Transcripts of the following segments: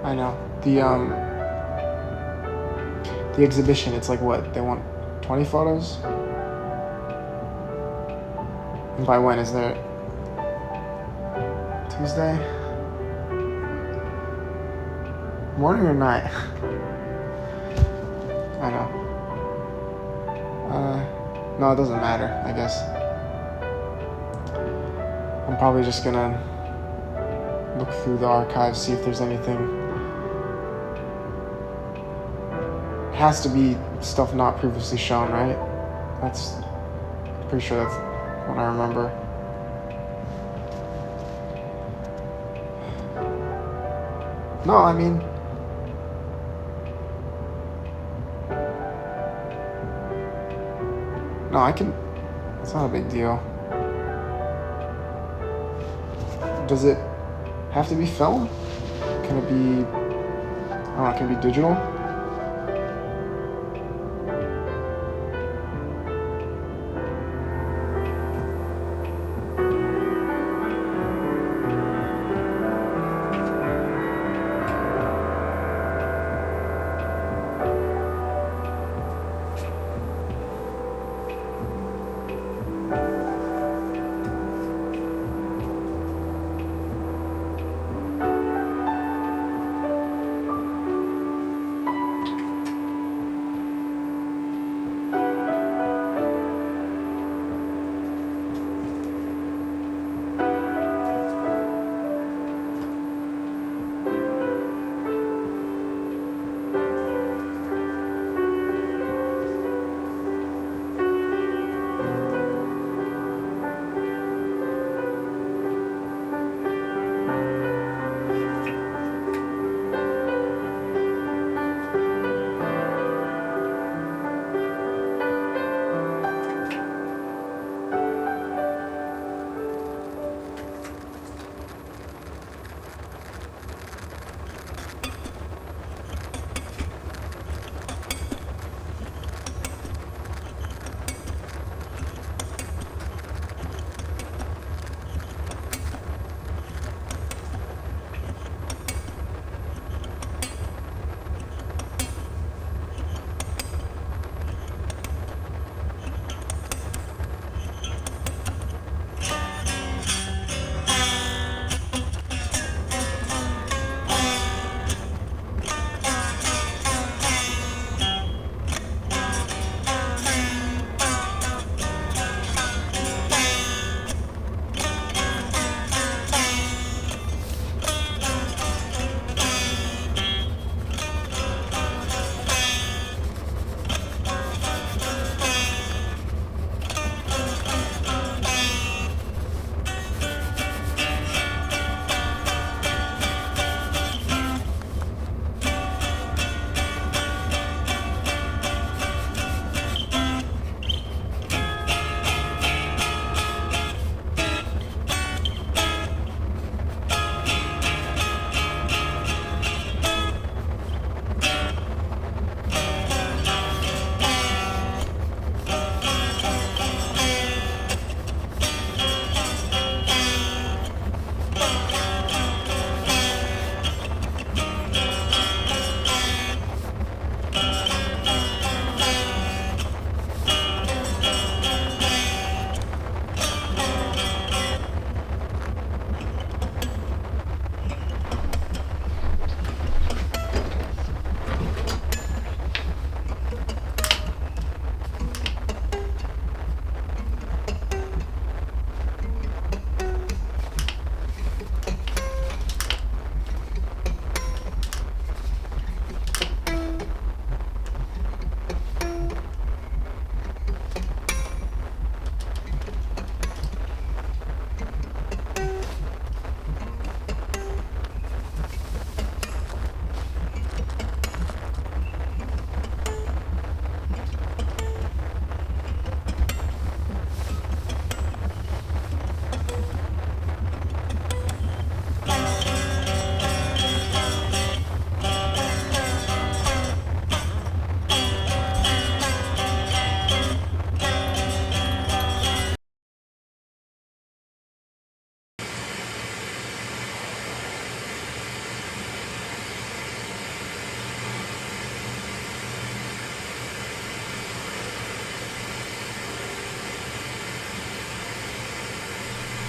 I know. The exhibition, it's like what? They want 20 photos? And by when? Is there Tuesday? Morning or night? I know. No, it doesn't matter, I guess. I'm probably just gonna look through the archives, see if there's anything. It has to be stuff not previously shown, right? Pretty sure that's what I remember. No, I mean, no, I can, it's not a big deal. Does it have to be film? Can it be, I don't know, can it be digital?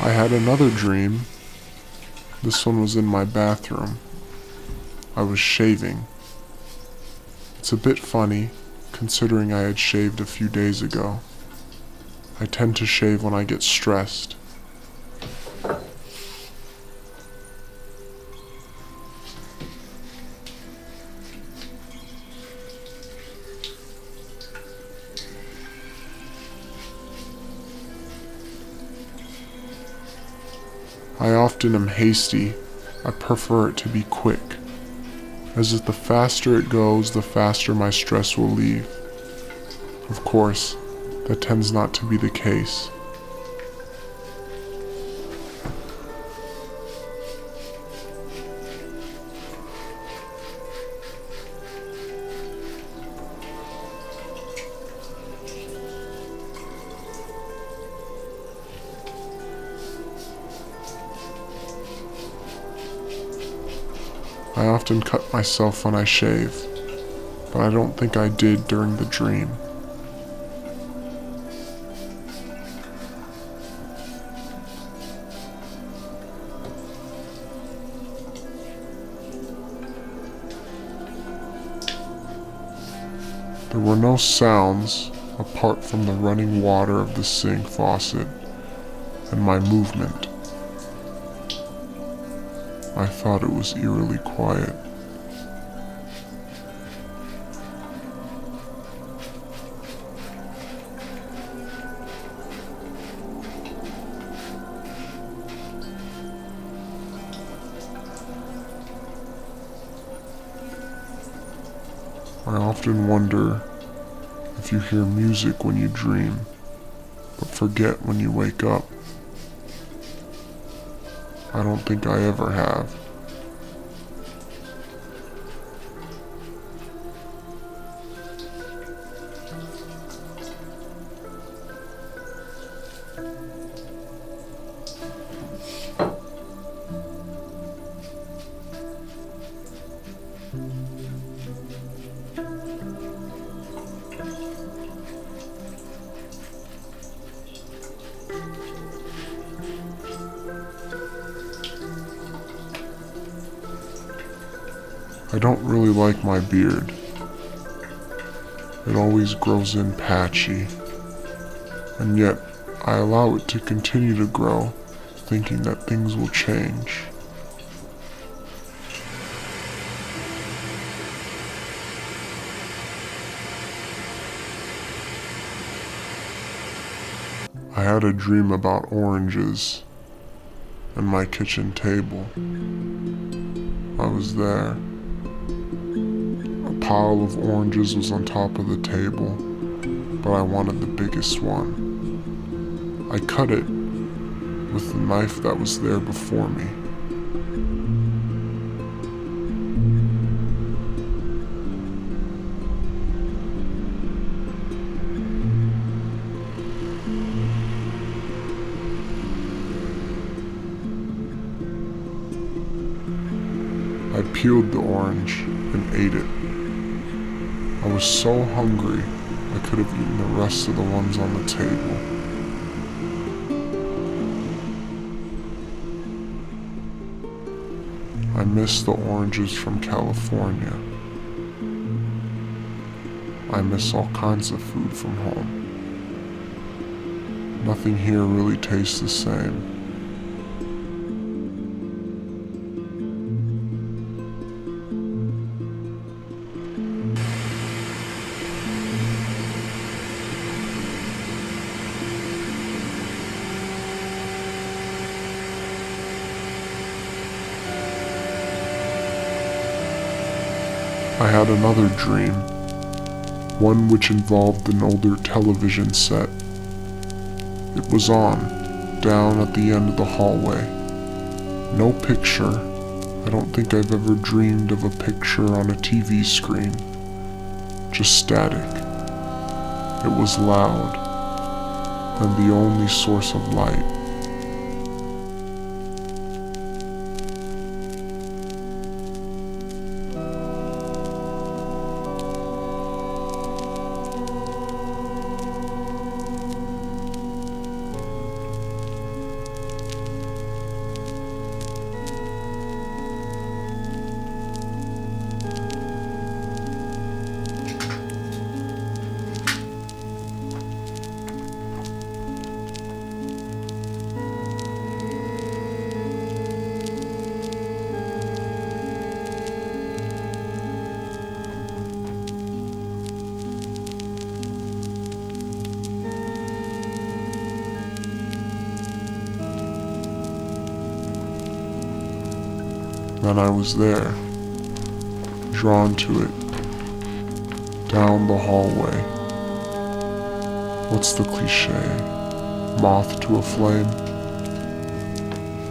I had another dream. This one was in my bathroom. I was shaving. It's a bit funny, considering I had shaved a few days ago. I tend to shave when I get stressed. I often am hasty. I prefer it to be quick, as if the faster it goes, the faster my stress will leave. Of course, that tends not to be the case. I often cut myself when I shave, but I don't think I did during the dream. There were no sounds apart from the running water of the sink faucet and my movement. I thought it was eerily quiet. I often wonder if you hear music when you dream, but forget when you wake up. I don't think I ever have. I don't really like my beard. It always grows in patchy, and yet I allow it to continue to grow, thinking that things will change. I had a dream about oranges and my kitchen table. I was there. A pile of oranges was on top of the table, but I wanted the biggest one. I cut it with the knife that was there before me. I peeled the orange and ate it. I was so hungry, I could have eaten the rest of the ones on the table. I miss the oranges from California. I miss all kinds of food from home. Nothing here really tastes the same. I had another dream, one which involved an older television set. It was on, down at the end of the hallway. No picture. I don't think I've ever dreamed of a picture on a TV screen. Just static. It was loud, and the only source of light. Then I was there, drawn to it, down the hallway. What's the cliche? Moth to a flame?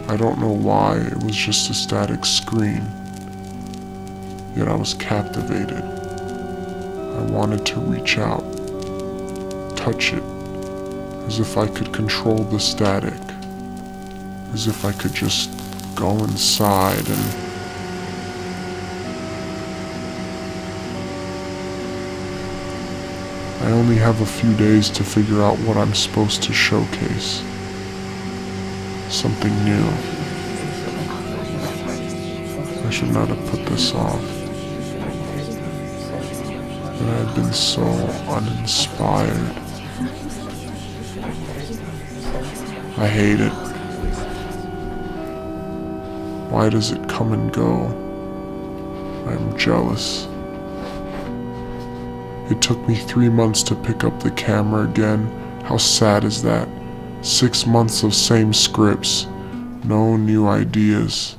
I don't know why, it was just a static screen. Yet I was captivated. I wanted to reach out, touch it, as if I could control the static, as if I could just go inside and I only have a few days to figure out what I'm supposed to showcase. Something new. I should not have put this off. But I've been so uninspired. I hate it. Why does it come and go? I'm jealous. It took me 3 months to pick up the camera again. How sad is that? 6 months of same scripts, no new ideas.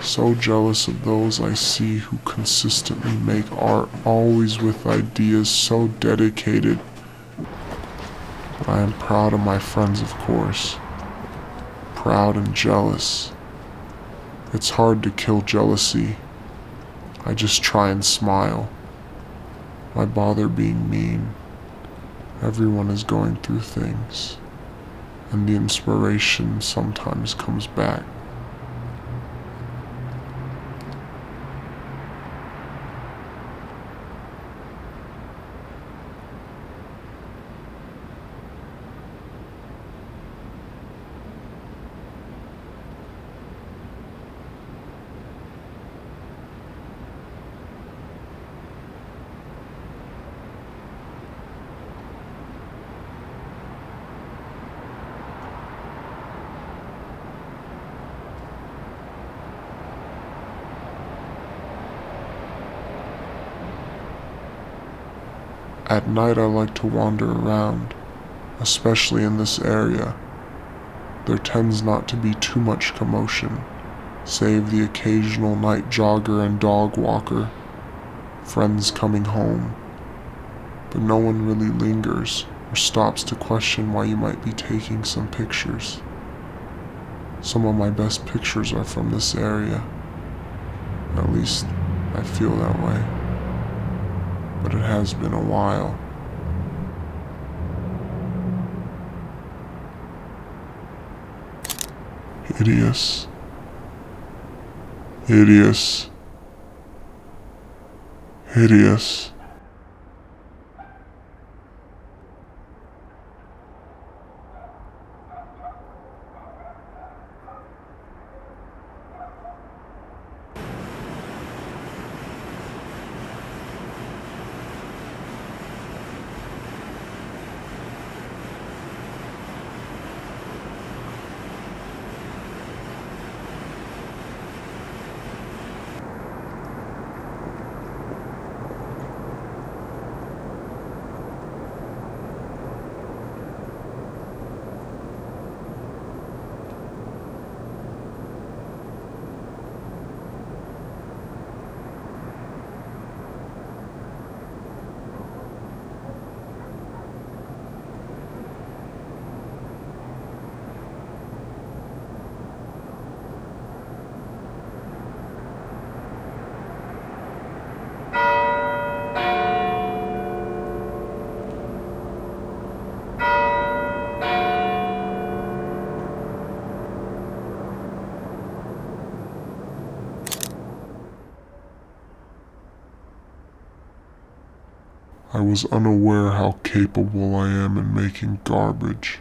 So jealous of those I see who consistently make art, always with ideas, so dedicated. I am proud of my friends, of course. Proud and jealous. It's hard to kill jealousy. I just try and smile. Why bother being mean? Everyone is going through things, and the inspiration sometimes comes back. At night I like to wander around, especially in this area. There tends not to be too much commotion, save the occasional night jogger and dog walker, friends coming home. But no one really lingers or stops to question why you might be taking some pictures. Some of my best pictures are from this area. At least I feel that way. But it has been a while. Hideous. Hideous. Hideous. I was unaware how capable I am in making garbage.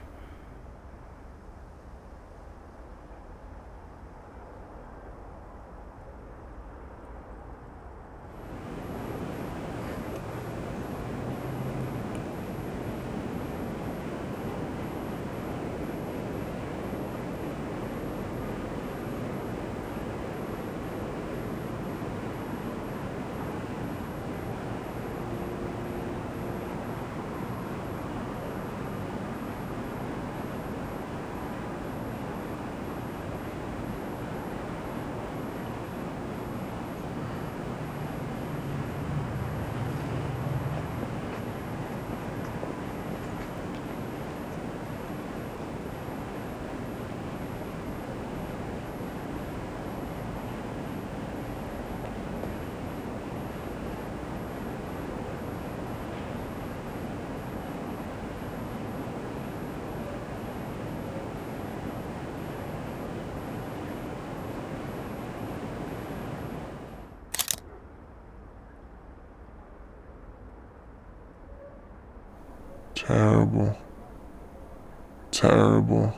Terrible. Terrible.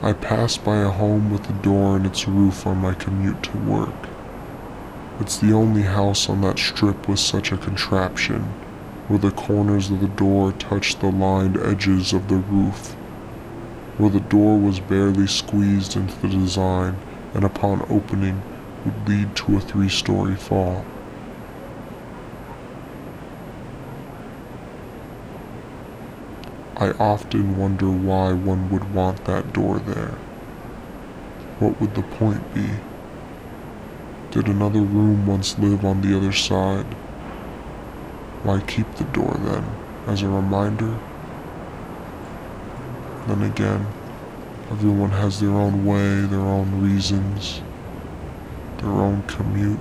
I pass by a home with a door in its roof on my commute to work. It's the only house on that strip with such a contraption, where the corners of the door touch the lined edges of the roof, where the door was barely squeezed into the design and upon opening would lead to a 3-story fall. I often wonder why one would want that door there. What would the point be? Did another room once live on the other side? Why keep the door then, as a reminder? Then again, everyone has their own way, their own reasons, their own commute.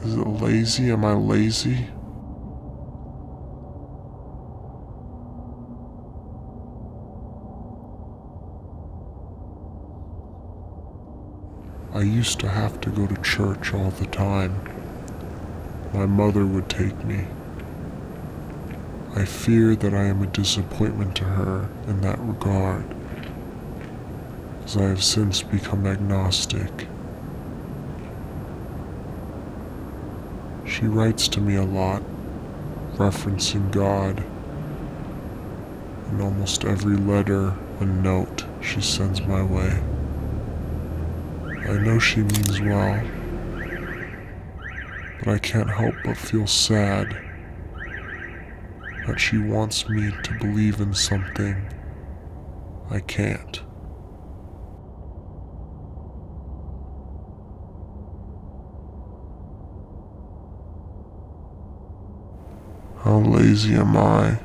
Is it lazy? Am I lazy? I used to have to go to church all the time. My mother would take me. I fear that I am a disappointment to her in that regard, as I have since become agnostic. She writes to me a lot, referencing God. In almost every letter and note she sends my way. I know she means well, but I can't help but feel sad that she wants me to believe in something I can't. How lazy am I?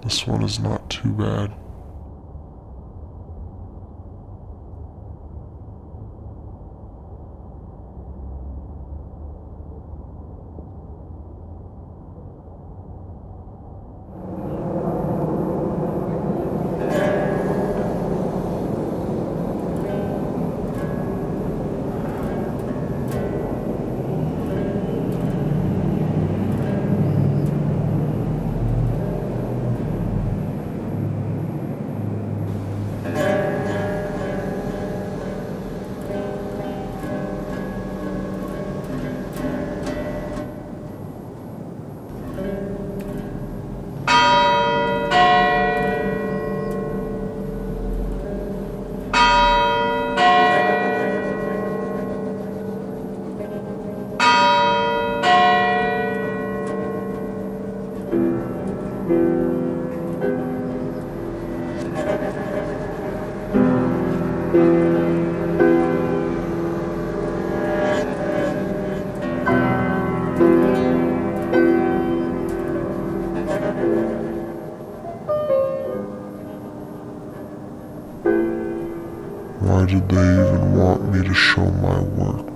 This one is not too bad. Why did they even want me to show my work?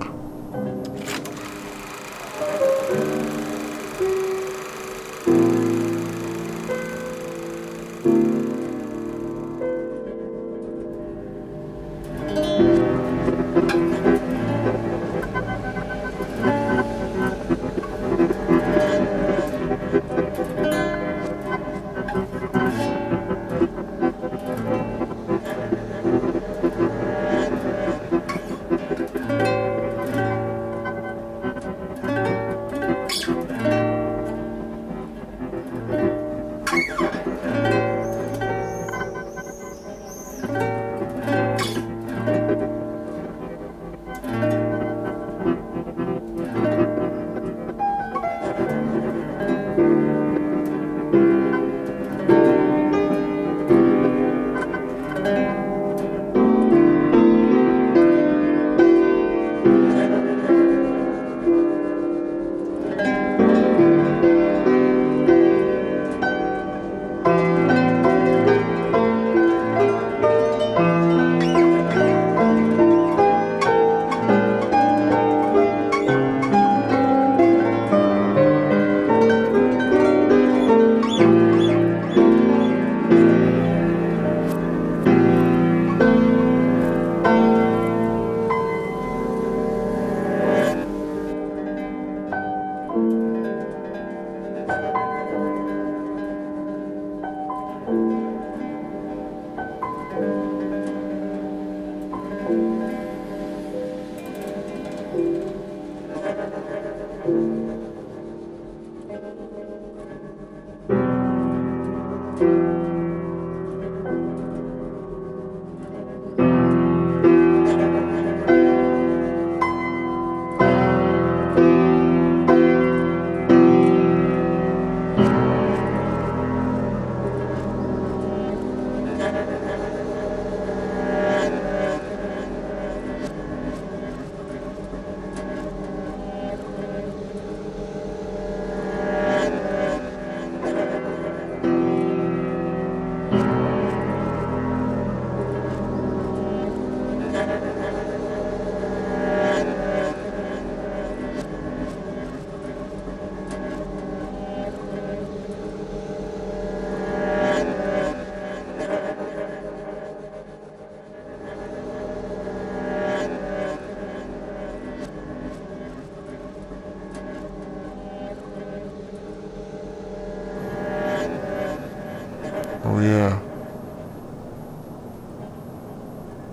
Oh yeah.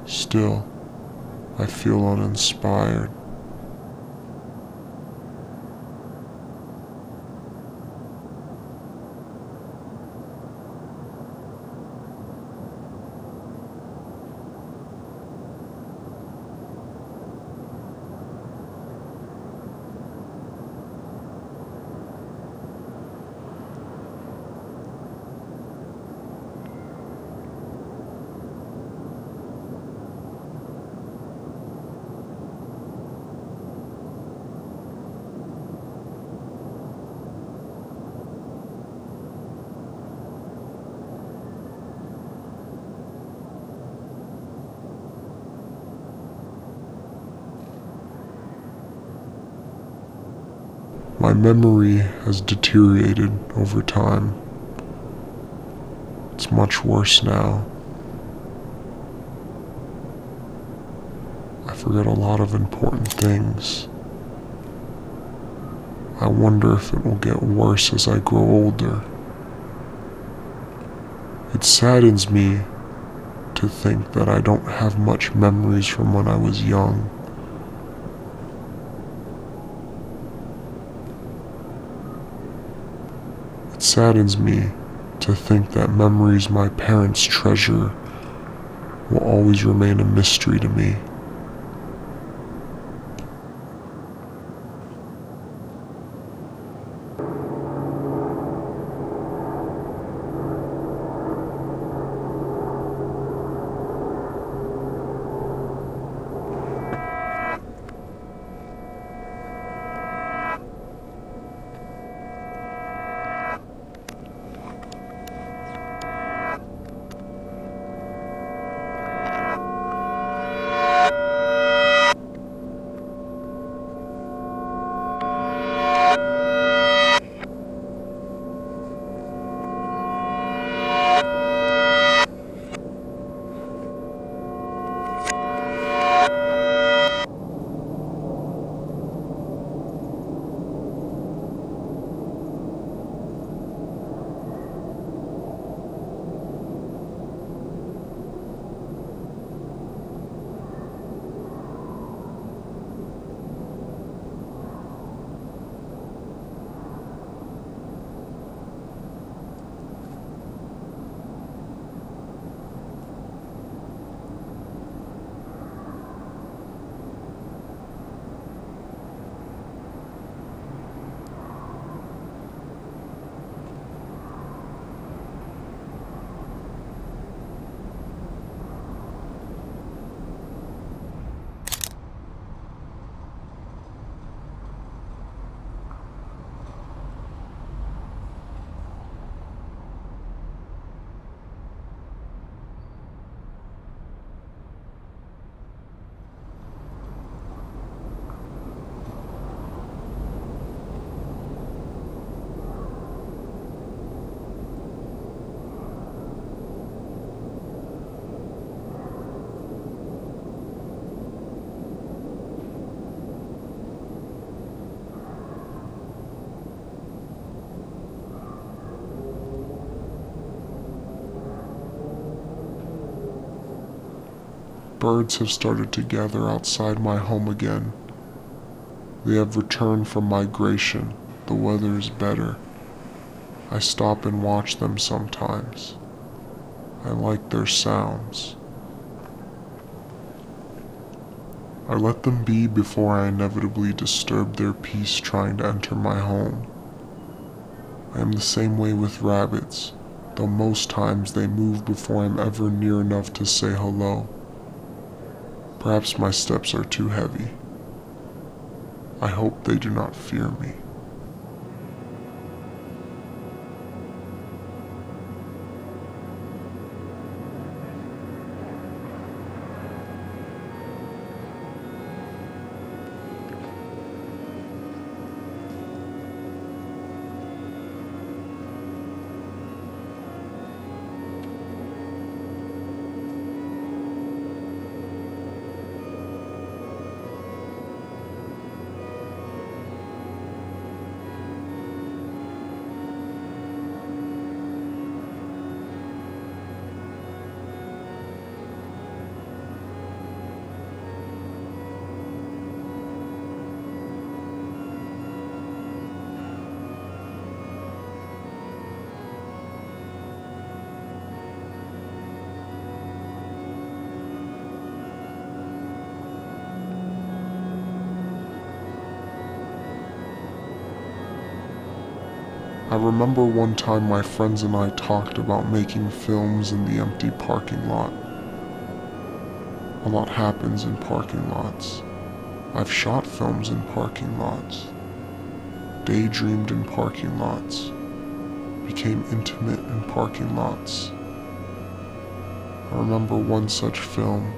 Still, I feel uninspired. My memory has deteriorated over time. It's much worse now. I forget a lot of important things. I wonder if it will get worse as I grow older. It saddens me to think that I don't have much memories from when I was young. It saddens me to think that memories my parents treasure will always remain a mystery to me. Birds have started to gather outside my home again. They have returned from migration. The weather is better. I stop and watch them sometimes. I like their sounds. I let them be before I inevitably disturb their peace trying to enter my home. I am the same way with rabbits, though most times they move before I'm ever near enough to say hello. Perhaps my steps are too heavy. I hope they do not fear me. I remember one time my friends and I talked about making films in the empty parking lot. A lot happens in parking lots. I've shot films in parking lots, daydreamed in parking lots, became intimate in parking lots. I remember one such film.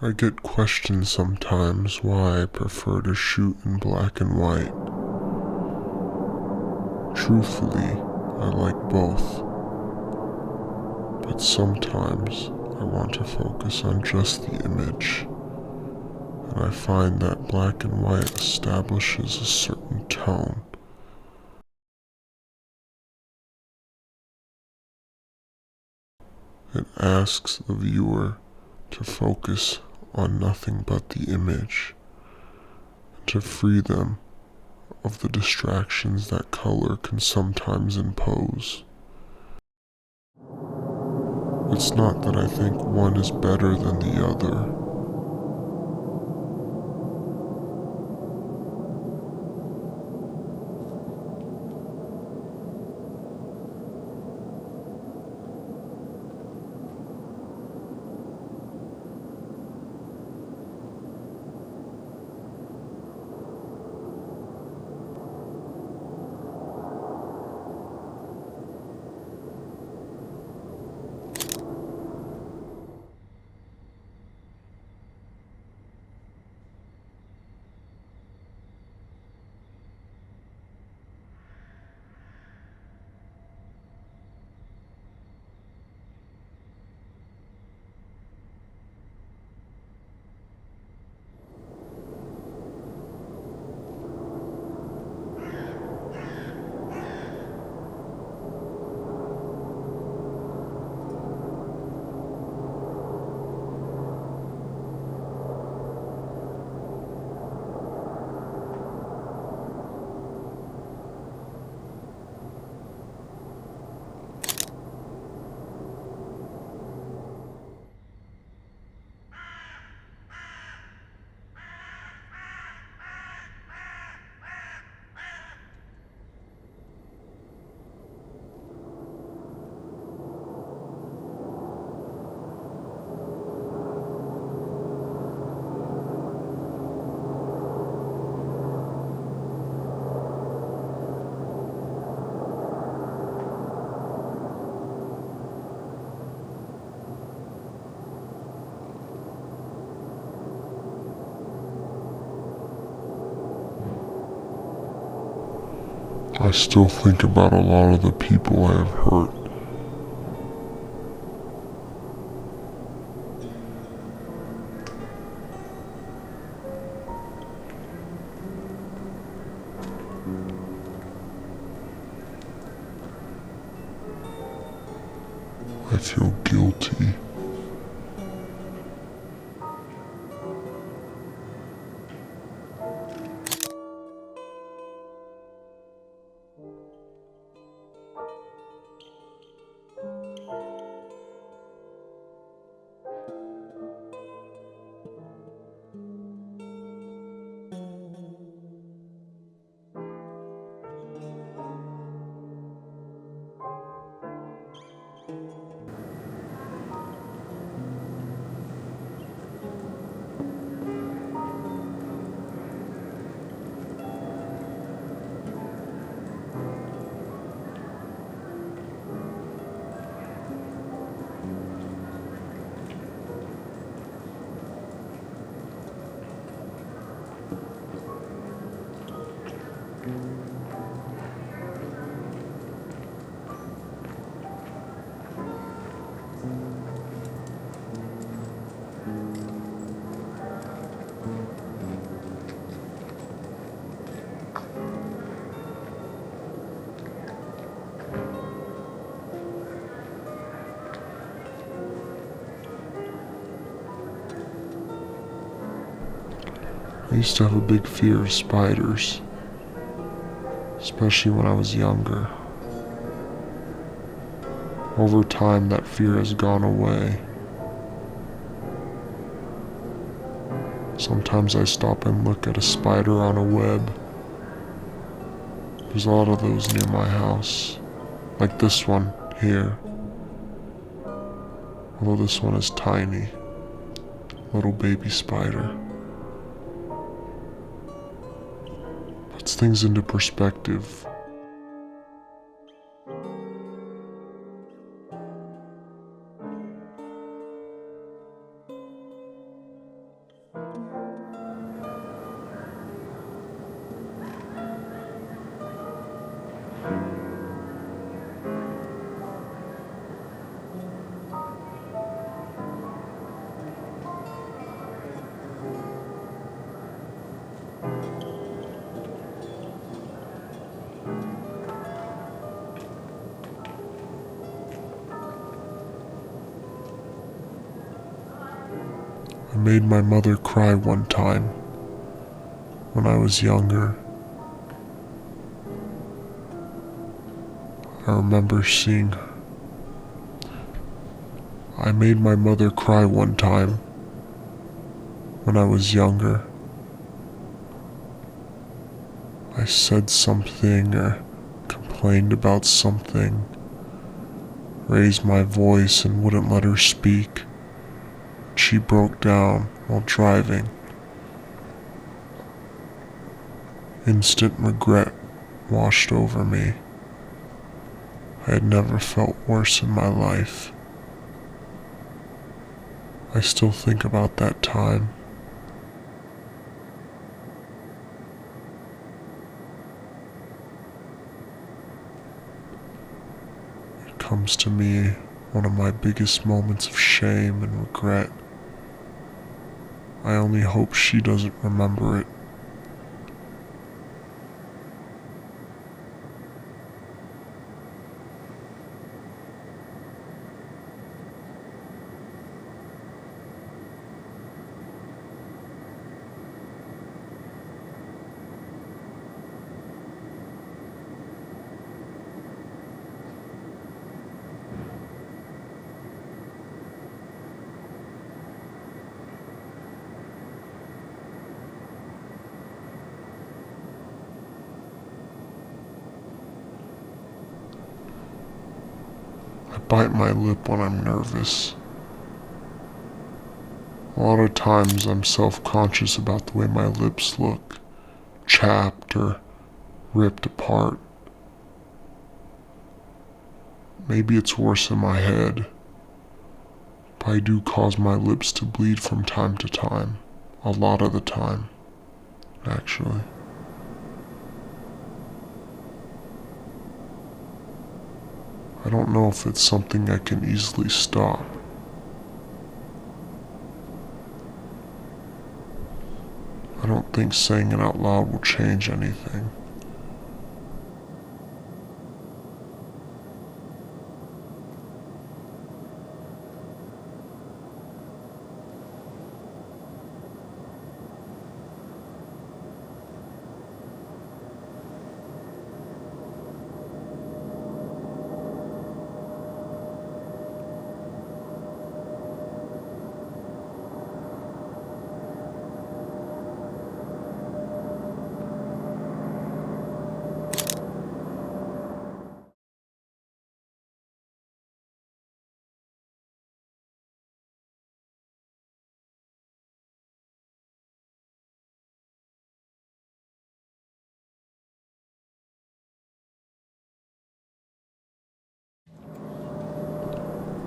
I get questioned sometimes why I prefer to shoot in black and white. Truthfully, I like both, but sometimes I want to focus on just the image, and I find that black and white establishes a certain tone. It asks the viewer to focus on nothing but the image, and to free them of the distractions that color can sometimes impose. It's not that I think one is better than the other. I still think about a lot of the people I have hurt. I feel guilty. I used to have a big fear of spiders, especially when I was younger. Over time, that fear has gone away. Sometimes I stop and look at a spider on a web. There's a lot of those near my house, like this one here. Although this one is tiny, little baby spider. Puts things into perspective. I made my mother cry one time when I was younger. I remember seeing her. I made my mother cry one time when I was younger. I said something or complained about something, raised my voice and wouldn't let her speak. She broke down while driving. Instant regret washed over me. I had never felt worse in my life. I still think about that time. It comes to me one of my biggest moments of shame and regret. I only hope she doesn't remember it. I bite my lip when I'm nervous. A lot of times I'm self-conscious about the way my lips look, chapped or ripped apart. Maybe it's worse in my head, but I do cause my lips to bleed from time to time. A lot of the time, actually. I don't know if it's something I can easily stop. I don't think saying it out loud will change anything.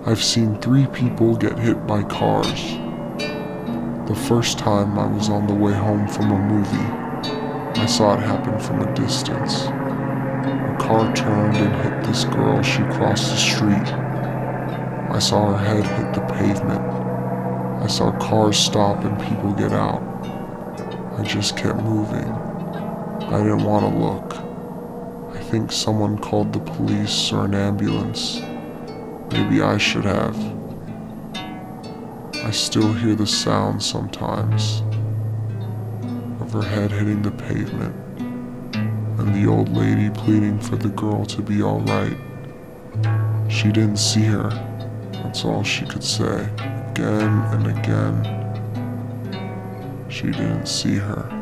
I've seen 3 people get hit by cars. The first time I was on the way home from a movie. I saw it happen from a distance. A car turned and hit this girl. She crossed the street. I saw her head hit the pavement. I saw cars stop and people get out. I just kept moving. I didn't want to look. I think someone called the police or an ambulance. Maybe I should have. I still hear the sound sometimes of her head hitting the pavement and the old lady pleading for the girl to be alright. She didn't see her. That's all she could say. Again and again. She didn't see her.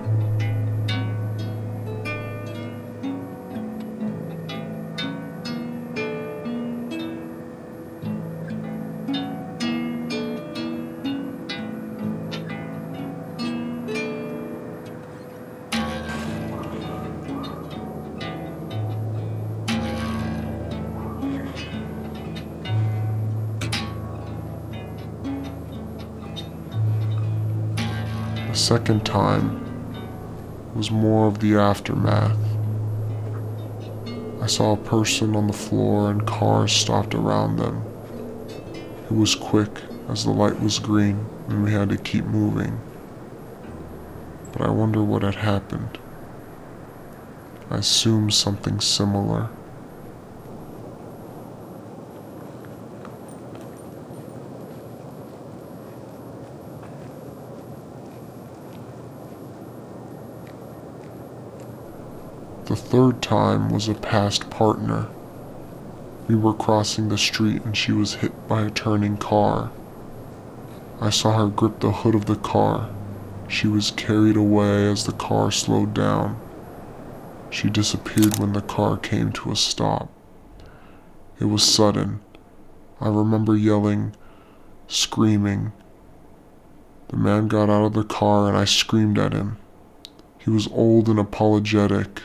The second time was more of the aftermath. I saw a person on the floor and cars stopped around them. It was quick as the light was green and we had to keep moving. But I wonder what had happened. I assume something similar. The third time was a past partner. We were crossing the street and she was hit by a turning car. I saw her grip the hood of the car. She was carried away as the car slowed down. She disappeared when the car came to a stop. It was sudden. I remember yelling, screaming. The man got out of the car and I screamed at him. He was old and apologetic.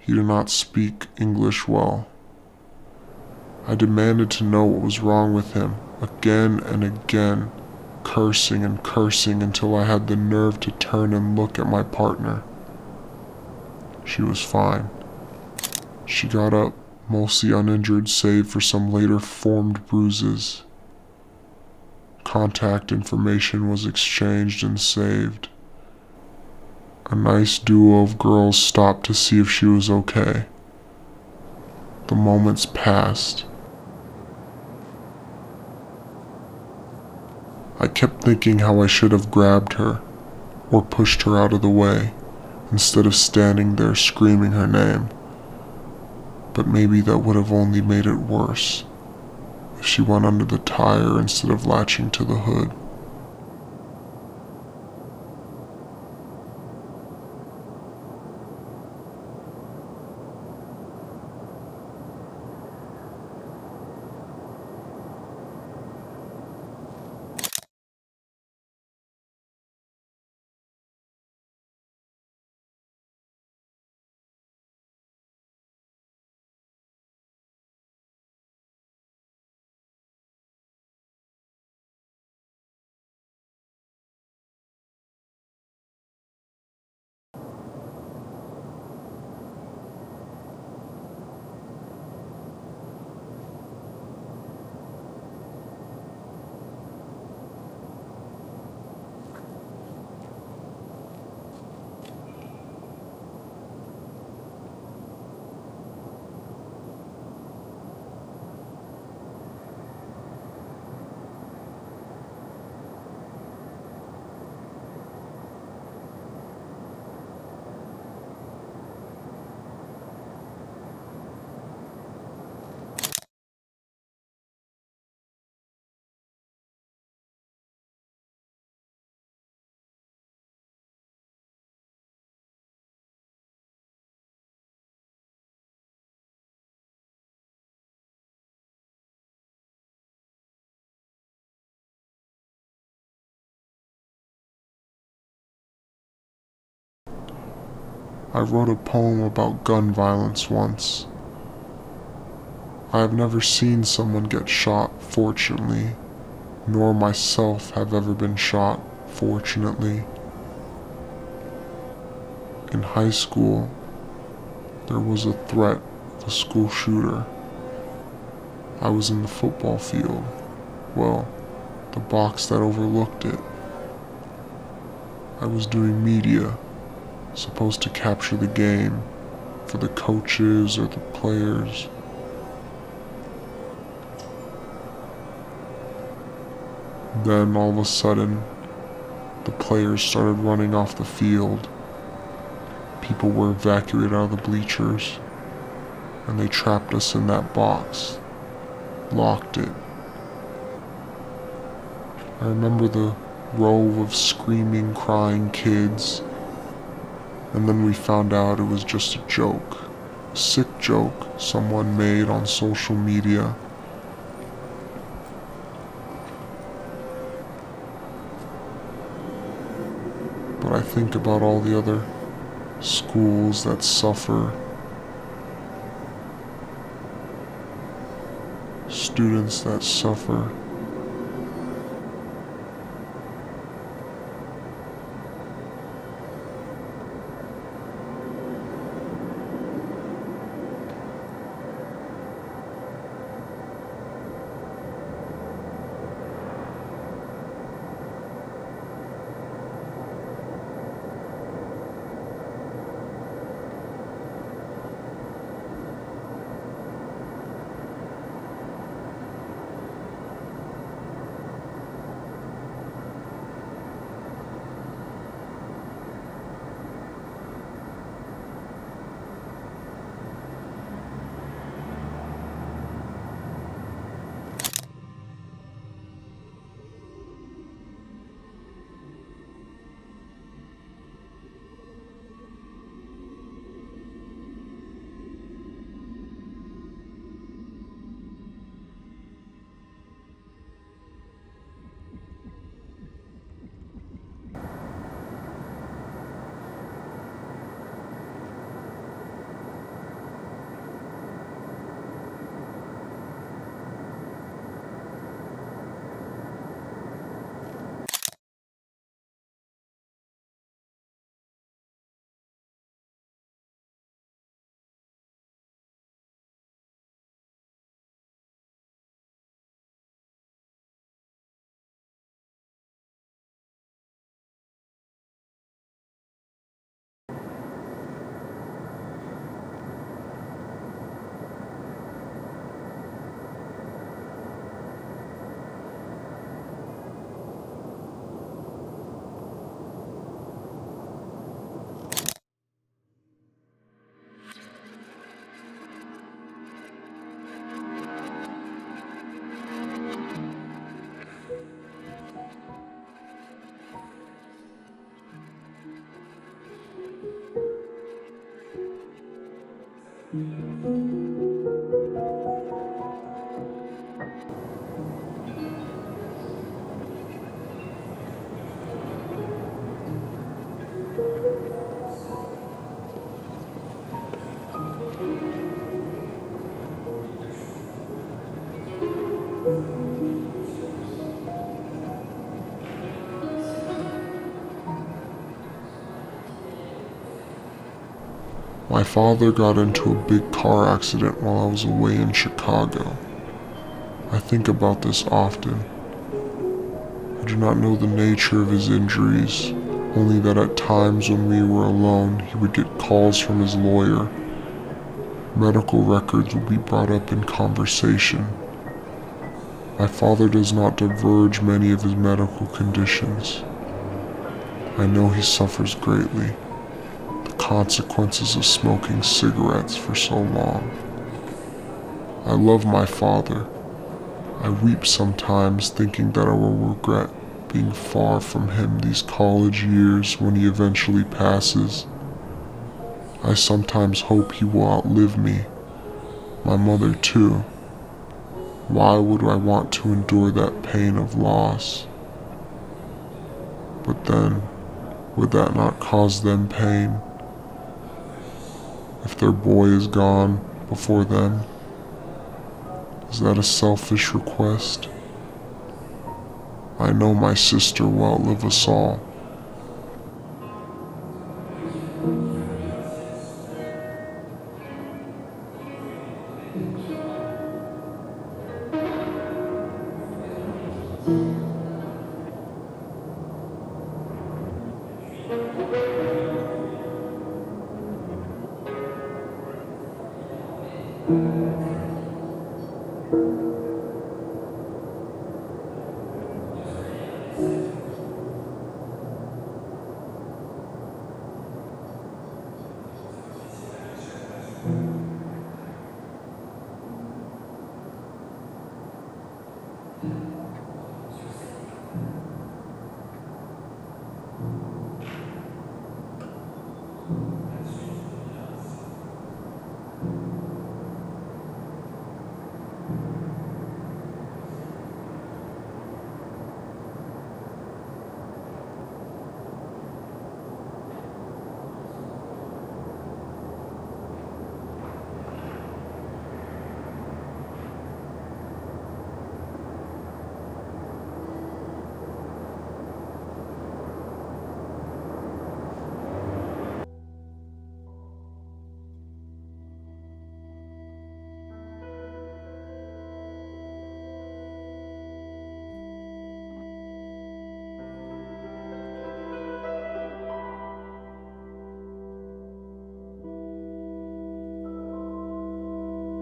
He did not speak English well. I demanded to know what was wrong with him, again and again, cursing and cursing until I had the nerve to turn and look at my partner. She was fine. She got up, mostly uninjured save for some later formed bruises. Contact information was exchanged and saved. A nice duo of girls stopped to see if she was okay. The moments passed. I kept thinking how I should have grabbed her or pushed her out of the way instead of standing there screaming her name. But maybe that would have only made it worse if she went under the tire instead of latching to the hood. I wrote a poem about gun violence once. I have never seen someone get shot, fortunately, nor myself have ever been shot, fortunately. In high school, there was a threat of a school shooter. I was in the football field, well, the box that overlooked it. I was doing media, supposed to capture the game for the coaches or the players. Then all of a sudden, the players started running off the field. People were evacuated out of the bleachers, and they trapped us in that box, locked it. I remember the row of screaming, crying kids, and then we found out it was just a joke, a sick joke someone made on social media. But I think about all the other schools that suffer, students that suffer. My father got into a big car accident while I was away in Chicago. I think about this often. I do not know the nature of his injuries, only that at times when we were alone, he would get calls from his lawyer. Medical records would be brought up in conversation. My father does not divulge many of his medical conditions. I know he suffers greatly. Consequences of smoking cigarettes for so long. I love my father. I weep sometimes thinking that I will regret being far from him these college years when he eventually passes. I sometimes hope he will outlive me, my mother too. Why would I want to endure that pain of loss? But then, would that not cause them pain? if their boy is gone before then? Is that a selfish request? I know my sister will outlive us all.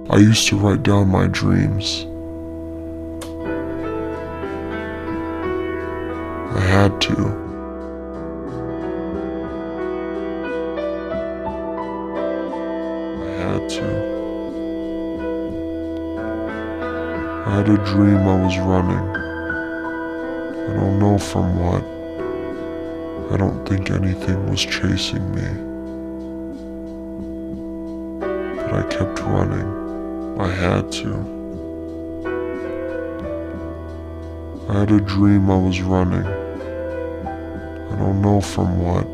I used to write down my dreams. I had to. I had to. I had a dream I was running. I don't know from what. I don't think anything was chasing me. But I kept running. I had to. I had a dream I was running. I don't know from what.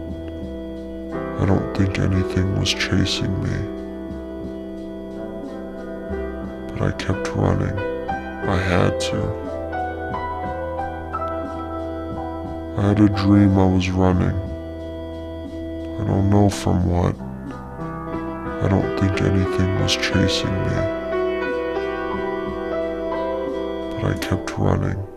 I don't think anything was chasing me. But I kept running. I had to. I had a dream I was running. I don't know from what. I don't think anything was chasing me. But I kept running.